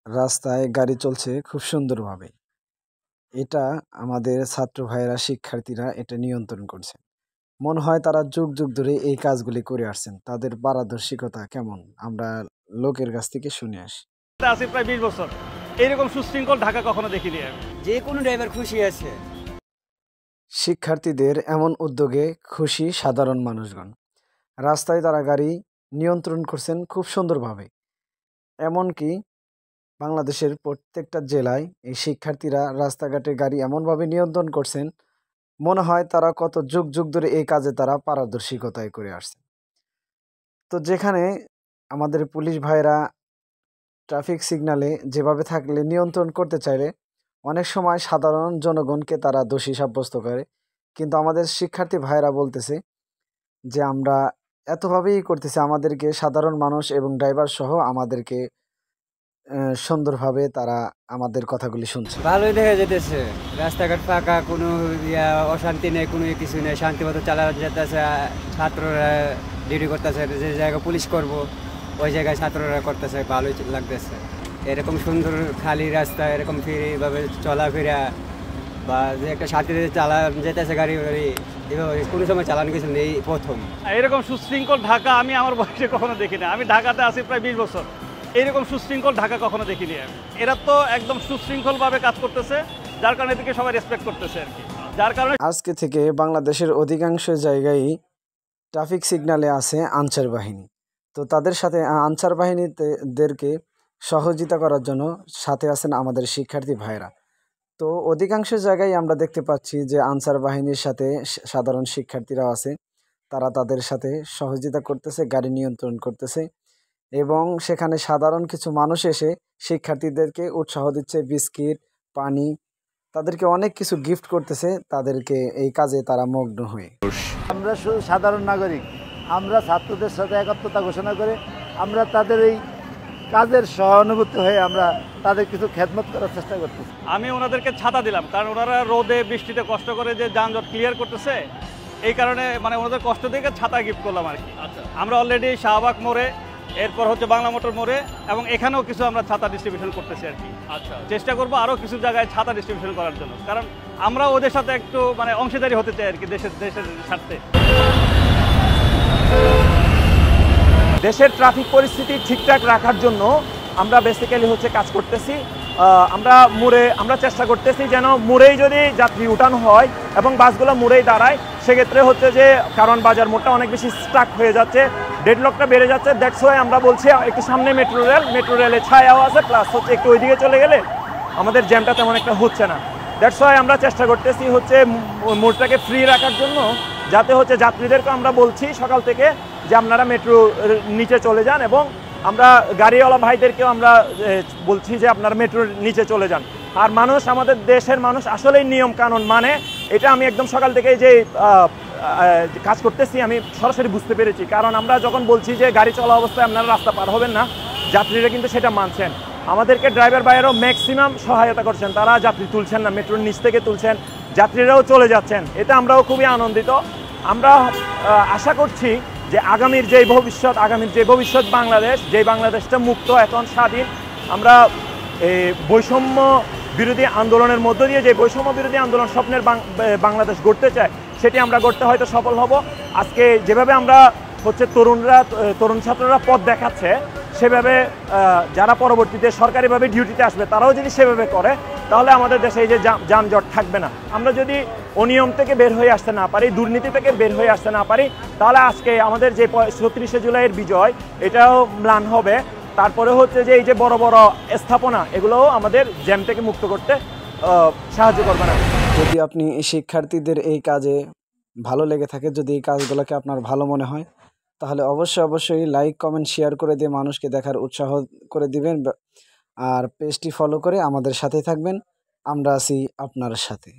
রাস্তায় গাড়ি চলছে খুব সুন্দরভাবে। এটা আমাদের ছাত্র ভাইয়েরা, শিক্ষার্থীরা এটা নিয়ন্ত্রণ করছে। মনে হয় তারা যুগ যুগ ধরে এই কাজগুলি করে আসছেন। তাদের পারদর্শিকতা কেমন আমরা লোকের কাছ থেকে শুনে আসি। আছে প্রায় ২০ বছর। এইরকম সুশৃঙ্খল ঢাকা কখনো দেখিনি আমি। যে কোনো ড্রাইভার খুশি আছে। শিক্ষার্থীদের এমন উদ্যোগে খুশি সাধারণ মানুষগণ। রাস্তায় তারা গাড়ি নিয়ন্ত্রণ করছেন খুব সুন্দরভাবে। এমনকি বাংলাদেশের প্রত্যেকটা জেলায় এই শিক্ষার্থীরা রাস্তাঘাটে গাড়ি এমনভাবে নিয়ন্ত্রণ করছেন, মনে হয় তারা কত যুগ যুগ ধরে এই কাজে তারা পারদর্শিকতায় করে আসছে। তো যেখানে আমাদের পুলিশ ভাইরা ট্রাফিক সিগন্যালে যেভাবে থাকলে নিয়ন্ত্রণ করতে চাইলে অনেক সময় সাধারণ জনগণকে তারা দোষী সাব্যস্ত করে, কিন্তু আমাদের শিক্ষার্থী ভাইরা বলতেছে যে আমরা এতভাবেই করতেছি, আমাদেরকে সাধারণ মানুষ এবং ড্রাইভার সহ আমাদেরকে সুন্দরভাবে তারা আমাদের কথাগুলি শুনছে। ভালোই দেখা যেতেছে, রাস্তাঘাট ফাঁকা, কোনো অশান্তি নেই, কোনো কিছু নেই, শান্তিমতো চালানো যেতেছে। ছাত্ররা ডিউটি করতেছে, যে জায়গায় পুলিশ করব ওই জায়গায় ছাত্ররা করতেছে, ভালোই লাগতেছে। এরকম সুন্দর খালি রাস্তা, এরকম ফ্রিভাবে চলাফেরা বা যে একটা শান্তিতে চালানো যেতেছে গাড়ি গাড়ি, এভাবে কোনো সময় চালানো কিছু নেই প্রথম। এরকম সুশৃঙ্খল ঢাকা আমি আমার বয়সে কখনো দেখিনি। আমি ঢাকাতে আছি প্রায় ২০ বছর। এইরকম সুশৃঙ্খল ঢাকা কখনো দেখিনি আমি। এরা তো একদম সুশৃঙ্খলভাবে কাজ করতেছে, যার কারণে এদিকে সবাই রেসপেক্ট করতেছে আর কি। যার কারণে আজকে থেকে বাংলাদেশের অধিকাংশ জায়গায় ট্রাফিক সিগন্যালে আছে আনসার বাহিনী। তো তাদের সাথে আনসার বাহিনীদেরকে সহযোগিতা করার জন্য সাথে আছেন আমাদের শিক্ষার্থী ভাইরা। তো অধিকাংশ জায়গায় আমরা দেখতে পাচ্ছি যে আনসার বাহিনীর সাথে সাধারণ শিক্ষার্থীরাও আছে। তারা তাদের সাথে সহযোগিতা করতেছে, গাড়ি নিয়ন্ত্রণ করতেছে এবং সেখানে সাধারণ কিছু মানুষ এসে শিক্ষার্থীদেরকে উৎসাহ দিচ্ছে, বিস্কিট, পানি, তাদেরকে অনেক কিছু গিফট করতেছে, তাদেরকে এই কাজে তারা মগ্ন হয়ে। আমরা শুধু সাধারণ নাগরিক, আমরা ছাত্রদের সাথে একাত্মতা ঘোষণা করে আমরা তাদের এই কাজের সহানুভূতি হয়ে আমরা তাদের কিছু খেদমত করার চেষ্টা করতেছি। আমি ওনাদেরকে ছাতা দিলাম, কারণ ওনারা রোদে বৃষ্টিতে কষ্ট করে যে যানজট ক্লিয়ার করতেছে, এই কারণে মানে ওনাদের কষ্ট দেখে ছাতা গিফট করলাম আর কি। আমরা অলরেডি শাহবাগ মোড়ে, এরপর হচ্ছে বাংলা মোটর মোড়ে এবং এখানেও কিছু আমরা ছাতা ডিস্ট্রিবিউশন করতেছি আর কি। চেষ্টা করবো আরও কিছু জায়গায় ছাতা ডিস্ট্রিবিউশন করার জন্য, কারণ আমরা ওদের সাথে একটু মানে অংশীদারি হতে চাই আর কি, দেশের স্বার্থে। দেশের ট্রাফিক পরিস্থিতি ঠিকঠাক রাখার জন্য আমরা বেসিক্যালি হচ্ছে কাজ করতেছি। আমরা চেষ্টা করতেছি যেন মোড়েই যদি যাত্রী উঠানো হয় এবং বাসগুলো মোড়েই দাঁড়ায়, সেক্ষেত্রে হচ্ছে যে কারণ বাজার মোড়টা অনেক বেশি স্টাক হয়ে যাচ্ছে, ডেডলকটা বেড়ে যাচ্ছে। দ্যাটস ওয়াই আমরা বলছি একটু সামনে মেট্রো রেলে ছায়াও আছে, প্লাস হচ্ছে একটু ওইদিকে চলে গেলে আমাদের জ্যামটা তেমন একটা হচ্ছে না। দ্যাটস ওয়াই আমরা চেষ্টা করতেছি হচ্ছে মোড়টাকে ফ্রি রাখার জন্য, যাতে হচ্ছে যাত্রীদেরকে আমরা বলছি সকাল থেকে যে আপনারা মেট্রো নিচে চলে যান, এবং আমরা গাড়িওয়ালা ভাইদেরকেও আমরা বলছি যে আপনারা মেট্রোর নিচে চলে যান। আর মানুষ, আমাদের দেশের মানুষ আসলেই নিয়ম কানুন মানে, এটা আমি একদম সকাল থেকে যে কাজ করতেছি আমি সরাসরি বুঝতে পেরেছি। কারণ আমরা যখন বলছি যে গাড়ি চলা অবস্থায় আপনারা রাস্তা পার হবেন না, যাত্রীরা কিন্তু সেটা মানছেন। আমাদেরকে ড্রাইভার ভাইয়েরাও ম্যাক্সিমাম সহায়তা করছেন, তারা যাত্রী তুলছেন না, মেট্রোর নিচ থেকে তুলছেন, যাত্রীরাও চলে যাচ্ছেন। এতে আমরাও খুবই আনন্দিত। আমরা আশা করছি যে আগামীর যে ভবিষ্যৎ বাংলাদেশ, যে বাংলাদেশটা মুক্ত, এখন স্বাধীন, আমরা বৈষম্য বিরোধী আন্দোলনের মধ্য দিয়ে যে বৈষম্য বিরোধী আন্দোলন স্বপ্নের বাংলাদেশ গড়তে চায়, সেটি আমরা গড়তে হয়তো সফল হব। আজকে যেভাবে আমরা হচ্ছে তরুণ ছাত্ররা পথ দেখাচ্ছে, সেভাবে যারা পরবর্তীতে সরকারিভাবে ডিউটিতে আসবে তারাও যদি সেভাবে করে, তাহলে আমাদের দেশে এই যে যানজট থাকবে না। আমরা যদি অনিয়ম থেকে বের হয়ে আসতে না পারি, দুর্নীতি থেকে বের হয়ে আসতে না পারি, তাহলে আজকে আমাদের যে ৩৬শে জুলাইয়ের বিজয়, এটাও ম্লান হবে। তারপরে হচ্ছে যে এই যে বড় বড় স্থাপনা, এগুলোও আমাদের জ্যাম থেকে মুক্ত করতে সাহায্য করবে না। যদি আপনি শিক্ষার্থীদের এই কাজে ভালো লেগে থাকে, যদি এই কাজগুলোকে আপনার ভালো মনে হয়, তাহলে অবশ্যই লাইক, কমেন্ট, শেয়ার করে দিয়ে মানুষকে দেখার উৎসাহ করে দিবেন। আর পেজটি ফলো করে আমাদের সাথে থাকবেন। আমরা আছি আপনার সাথে।